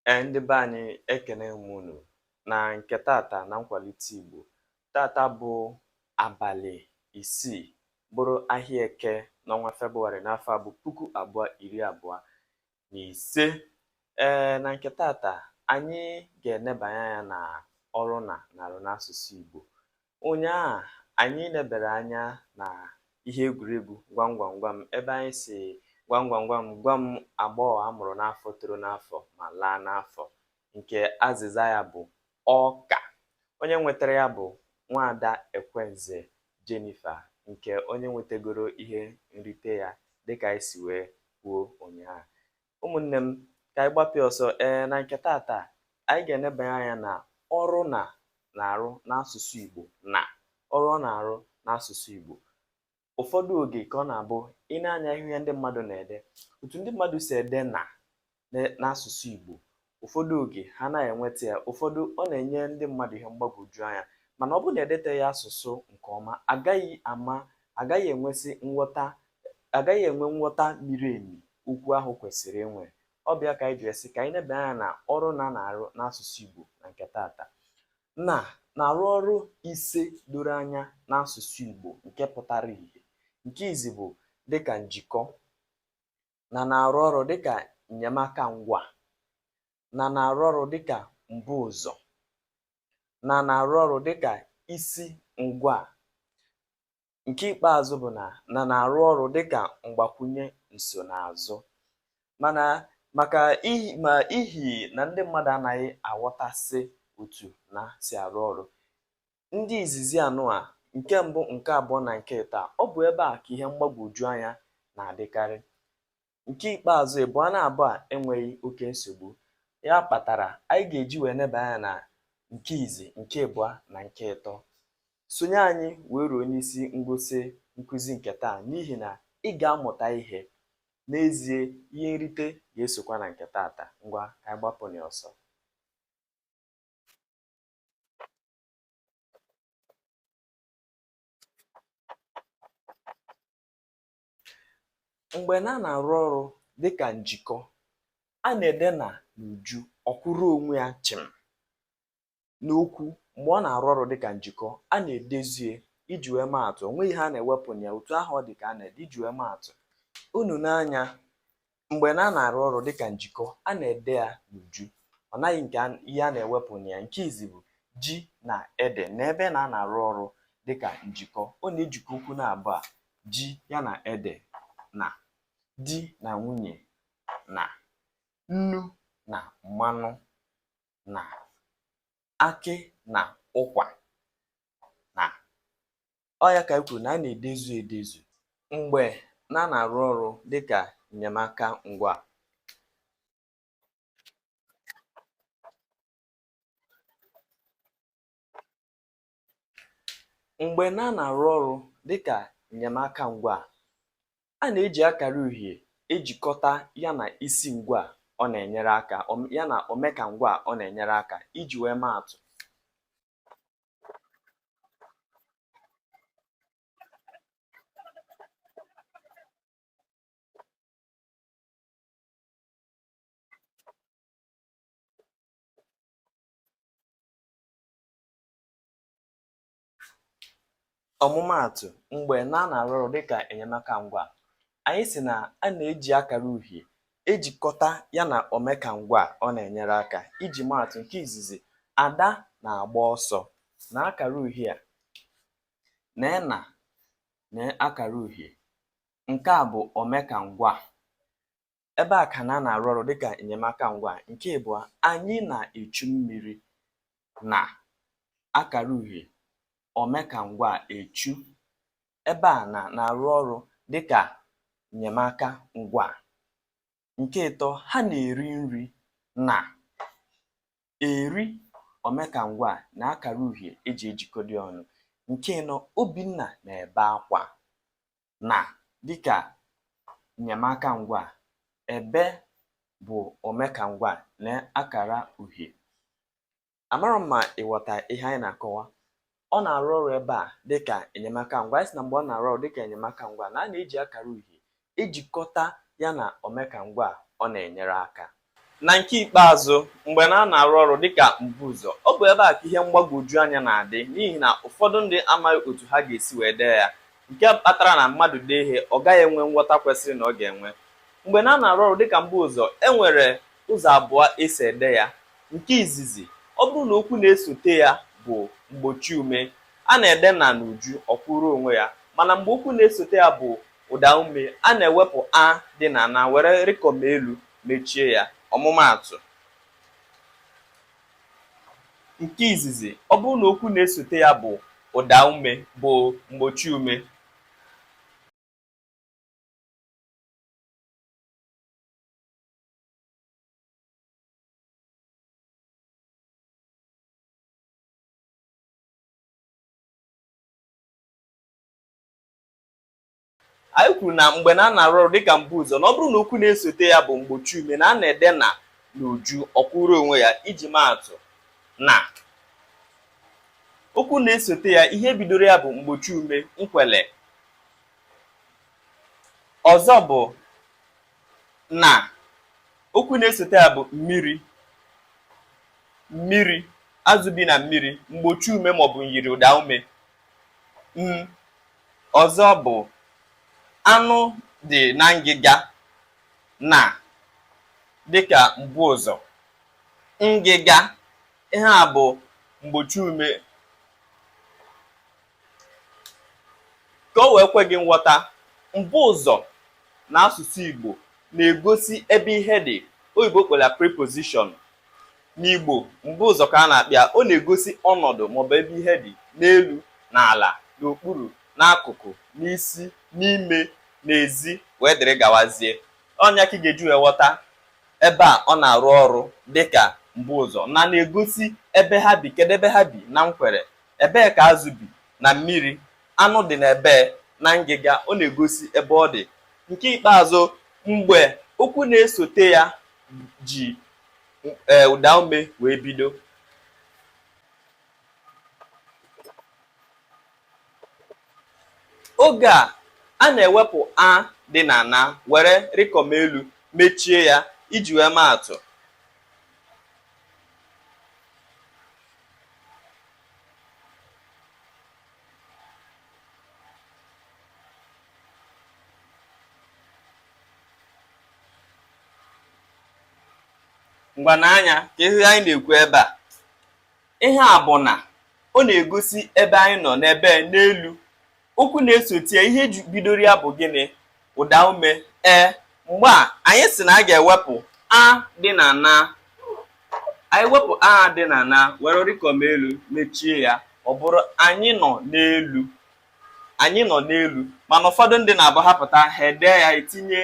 Ndị be anyị ekene m unu na nke tata na nkwalite Igbo. Tata bụ abalị 6 bụrụ ahịa eke n'ọnwa Febụwarị n'afọ a bụ 2025. Na nke tata anyị ga-enebanye anya na ọrụ na-arụ n'asụsụ Igbo. Ụnyaahụ anyị lebara anya na ihe egwuregwu gwam gwam gwam ebe anyị si gwam gwam gwam gwa m agbọghọ amụrụ n'afọ toro n'afọ ma laa n'afọ, nke azịza ya bụ ọka. Onye nwetara ya bụ Nwaada Ekwenze Jennifer, nke onye nwetagoro ihe nrite ya dịka anyị si wee kwuo ụnyaahụ. Ụmụnne m, ka anyị gbapịa ọsọ. Na nke tata anyị ga-enebanye anya na ọrụ na-arụ n'asụsụ Igbo na ọrụ ọ na-arụ n'asụsụ Igbo. Ụfọdụ oge ka ọ na-abụ ị na-anya ihe ndị mmadụ na-ede, otu ndị mmadụ si ede n'asụsụ Igbo, ụfọdụ oge ha na-enweta ya, ụfọdụ ọ na-enye ndị mmadụ ihe mgbagwoju anya. Mana ọ bụrụ na edeteghị asụsụ nke ọma, agaghị enwe nghọta miri emi okwu ahụ kwesịrị inwe. Ọ bịa ka anyị ji esi ka anyị nebe anya na ọrụ na-arụ n'asụsụ Igbo na nke tata na-arụ ọrụ 5 doro anya n'asụsụ Igbo nke pụtara ìhè. Nke izi bụ dịka njikọ, na-arụ ọrụ dịka enyemaka ngwa, na-arụ ọrụ dịka mbuụzọ, na-arụ ọrụ dịka isi ngwa. Nke ikpeazụ bụ na-arụ ọrụ dịka mgbakwunye nsonaazụ. Maka ihi na ndị mmadụ anaghị aghọtasị otu na si arụ ọrụ, ndị izizi anụa, nke mbụ, nke abụọ na nke ịtọ, ọ bụ ebe a ka ihe mgbagwoju anya na-adịkarị. Nke ikpeazụ ịbụọ na abụọ a enweghị oke nsogbu. Ya kpatara anyị ga-eji wee neba anya na nke izi, nke ịbụọ na nke ịtọ. Sonye anyị wee ruo n'isi ngwụsị nkụzi nke taa, n'ihi na ị ga-amụta ihe n'ezie. Ihe nrite ga-esokwa na nke tata. Ngwa ka anyị gbapụ n'ọsọ. Mgbe na-arụ ọrụ dịka njikọ, a na-ede n'uju ọkwụrụ onwe ya chịm n'okwu. Mgbe ọ na-arụ ọrụ dịka njikọ, a na-edezie iji wee maa atụ. Onweghị ihe a na-ewepụ na ya, otu ahụ ọ dị ka a na-ede iji wee maa atụ. Unu n'anya, mgbe na-arụ ọrụ dịka njikọ, a na-ede ya n'uju, ọ naghị nke ihe a na-ewepụ na ya. Nke izi bụ ji na ede. N'ebe na-arụ ọrụ dịka njikọ, ọ na-ejikọ okwu na-abụọ, ji ya na ede, na di na nwunye, na nnu na mmanụ, na akị na ụkwa. Na ọ ya ka e kwuru na a na-edezu edezu mgbe na-arụ ọrụ dịka enyemaka ngwa. Mgbe na-arụ ọrụ dịka enyemaka ngwa, a na-eji akara uhie ejikọta ya na isi ngwa ọ na-enyere aka, ya na omeka ngwa ọ na-enyere aka iji wee maa atụ. Ọmụmaatụ, mgbe na-arụ ọrụ dịka enyemaka ngwa, anyị si na a na-eji akara uhie ejikọta ya na omeka ngwa ọ na-enyere aka iji maa atụ. Nke izizi, Ada na-agba ọsọ, na akara uhie a na akara uhie. Nke a bụ omeka ngwa. Ebe a ka na-arụ ọrụ dịka enyemaka ngwa. Nke ịbụọ, anyị na-echu mmiri, na akara uhie omeka ngwa echu. Ebe a na-arụ ọrụ dịka enyemaka ngwa. Nke ịtọ, ha na-eri nri, na eri omeka ngwa na akara uhie eji ejikọdo ọnụ. Nke ịnọ, Obinna na-ebe akwa, na dịka enyemaka ngwa. Ebe bụ omeka ngwa na akara uhie. Amara m ma ịghọta ihe anyị na-akọwa. Ọ na-arụ ọrụ ebe a dịka enyemaka ngwa. Anyị sị na mgbe ọ na-arụ ọrụ dịka enyemaka ngwa na a na-eji akara uhie ejikọta ya na omeka ngwa ọ na-enyere aka. Na nke ikpeazụ, mgbe na-arụ ọrụ dịka mbuụzọ, ọ bụ ebe a ka ihe mgbagwoju anya na-adị n'ihi na ụfọdụ ndị amaghị otu ha ga-esi wee dee ya, nke kpatara na mmadụ dee ihe ọ gaghị enwe nghọta kwesịrị na ọ ga-enwe. Mgbe na-arụ ọrụ dịka mbuụzọ, enwere ụzọ abụọ esi ede ya. Nke izizi, ọ bụrụ na okwu na-esote ya bụ mgbochi ume, a na-ede na n'uju ọkwụrụ onwe ya, mana mgbe okwu na-esote ya bụ ụda ume, a na-ewepụ a dị na na were rịkọm elu mechie ya. Ọmụmaatụ, nke izizi, ọ bụrụ na okwu na-esote ya bụ ụda ume bụ mgbochi ume, anyị kwuru na mgbe na-arụ ọrụ dịka mbuụzọ na ọ bụrụ na okwu na-esote ya bụ mgbochi ume, na a na-ede na n'uju ọkwụrụ onwe ya. Iji maatụ, na okwu na-esote ya ihe bidoro ya bụ mgbochi ume nkwele. Ọzọ bụ na okwu na-esote ya bụ mmiri, mmiri, azụ bi na mmiri, mgbochi ume maọbụ nyiri ụda ume. Ọzọ bụ anụ dị na ngịga, na dịka mbuụzọ, ngịga, ihe a bụ mgbochi ume. Ka o wee kwe gị nghọta, mbuụzọ na asụsụ Igbo na-egosi ebe ihe dị. Oyibo kpọrọ preposition. N'Igbo, mbuụzọ ka a na-akpịa, ọ na-egosi ọnọdụ maọbụ ebe ihe dị n'elu, n'ala, n'okpuru, n'akụkụ, n'isi, n'ime, n'ezi, wee dịrị gawazie. Ọnya ka ị ga-eji wee ghọta ebe a ọ na-arụ ọrụ dịka mbuụzọ na na-egosi ebe ha bi. Kedu ebe ha bi? Na nkwere. Ebee ka azụ bi? Na mmiri. Anụ dị n'ebe na ngịga, ọ na-egosi ebe ọ dị. Nke ikpeazụ, mgbe okwu na-esote ya ji ụda ume wee bido, oge a na-ewepụ a dị na na were rịkọm elu mechie ya. Iji wee maa atụ, ngwa n'anya ka ihe anyị na-ekwu ebe a. Ihe a bụ na ọ na-egosi ebe anyị nọ, n'ebe n'elu. Okwu na-esote ihe bidoro ya bụ gịnị? Ụda ume. Mgbe a anyị si na a ga-ewepụ a dị na na, anyị wepụ a dị na na were rịkọm elu mechie ya, ọ bụrụ anyị nọ n'elu. Anyị nọ n'elu, mana ụfọdụ ndị na-abụ hapụta ha ede ya etinye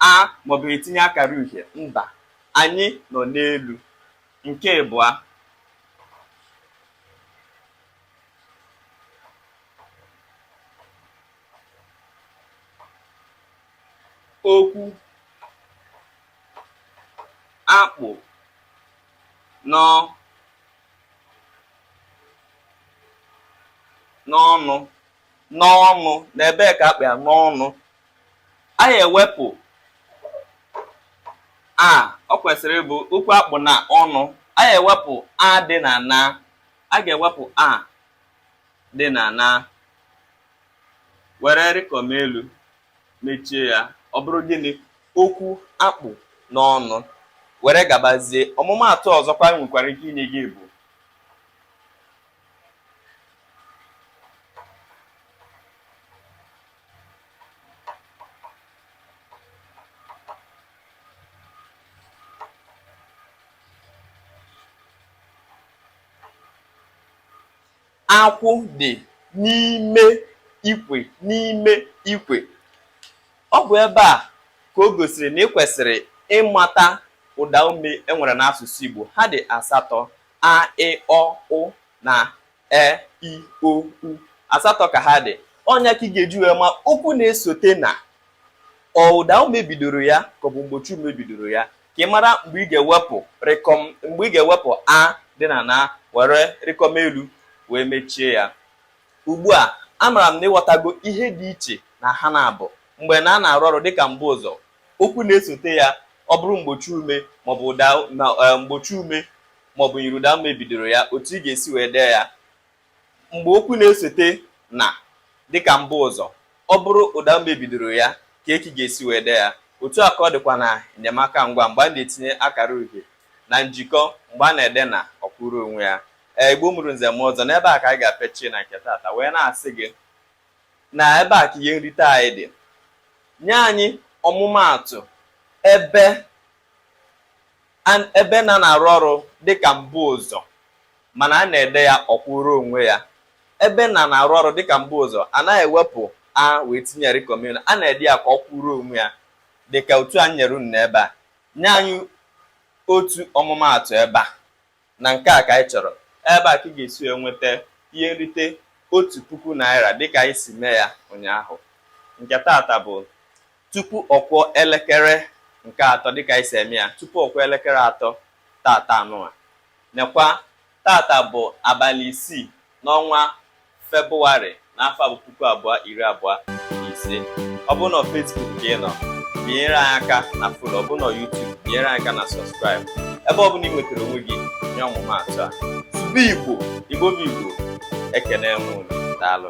a maọbụ etinye akara uhie. Mba, anyị nọ n'elu. Nke abụọ, okwu akpụ n'ọnụ, na ebee ka akpa ya? N'ọnụ. Anyị ewepụ a, ọ kwesịrị ịbụ okwu akpụ na ọnụ. Anyị ewepụ a dị na na, a ga-ewepụ a dị na na were rịkọm elu mechie ya, ọ bụrụ gịnị? Okwu akpụ n'ọnụ, were gabazie. Ọmụmaatụ ọzọkwa nwekwara ike inye gị bụ akwụ dị n'ime ikwe, n'ime ikwe. Ọ bụ ebe a ka o gosiri na ị kwesịrị ịmata ụda ume enwere n'asụsụ Igbo. Ha dị 8: a, ị, ọ, ụ na e, i, o, u. 8 ka ha dị. Ọnya ka ị ga-eji wee ma okwu na-esote na ụda ume bidoro ya ka ọ bụ mgbochi ume bidoro ya, ka ị mara mgbe ị ga-ewepụ a dị na na were rịkọm elu wee mechie ya. Ugbu a, amara m na ịghọtago ihe dị iche na ha na-abụ. Mgbe na-arụ ọrụ dịka mbuụzọ, okwu na-esote ya ọ bụrụ mgbochi ume maọbụ mgbochi ume maọbụ nyiruda ume bidoro ya, otu ị ga-esi wee dee ya mgbe okwu na-esote na dịka mbụ ụzọ, ọ bụrụ ụda ume bidoro ya ka eki ga-esi wee dee ya. Otu a ka ọ dịkwa na enyemaka ngwa mgbe a na-etinye akara uhie na njikọ mgbe a na-ede na ọkwụrụ onwe ya. Igbo mụrụ nze m ọzọ, n'ebe a ka anyị ga-apechi na nke tata wee na-asị gị na ebe a ka ihe nrite anyị dị. Nye anyị ọmụmaatụ ebe na-arụ ọrụ dịka mbụ ụzọ mana a na-ede ya ọkwụrụ onwe ya. Ebe na-arụ ọrụ dịka mbụ ụzọ anaghị ewepụ a wee tinye rikọmend, a na-ede ya ka ọ kwụrụ onwe ya dịka otu a nyere unu ebe a. Nye anyị otu ọmụmaatụ ebe a na nke a ka anyị chọrọ. Ebe a ka ị ga-esi enweta ihe nrite 1,000 naira dịka anyị si mee ya ụnyaahụ. Nke tata bụ tupu ọkwọ elekere nke 3 dịka anyị si eme ya, tupu ọkwọ elekere 3 tata anụwa. Nekwa tata bụ abalị 6 n'ọnwa Febụwarị n'afọ bụ 2025. Ọ bụrụ na Facebook ka ị nọ, binyere anyị aka na follow. Ọ bụrụ na YouTube, binyere anyị aka na subscribe. Ebe ọ bụla ị nwetara onwe gị nye ọmụmaatụ a. Sụba Igbo, Igbo bụ Igbo. Ekene m unu. Daalụ.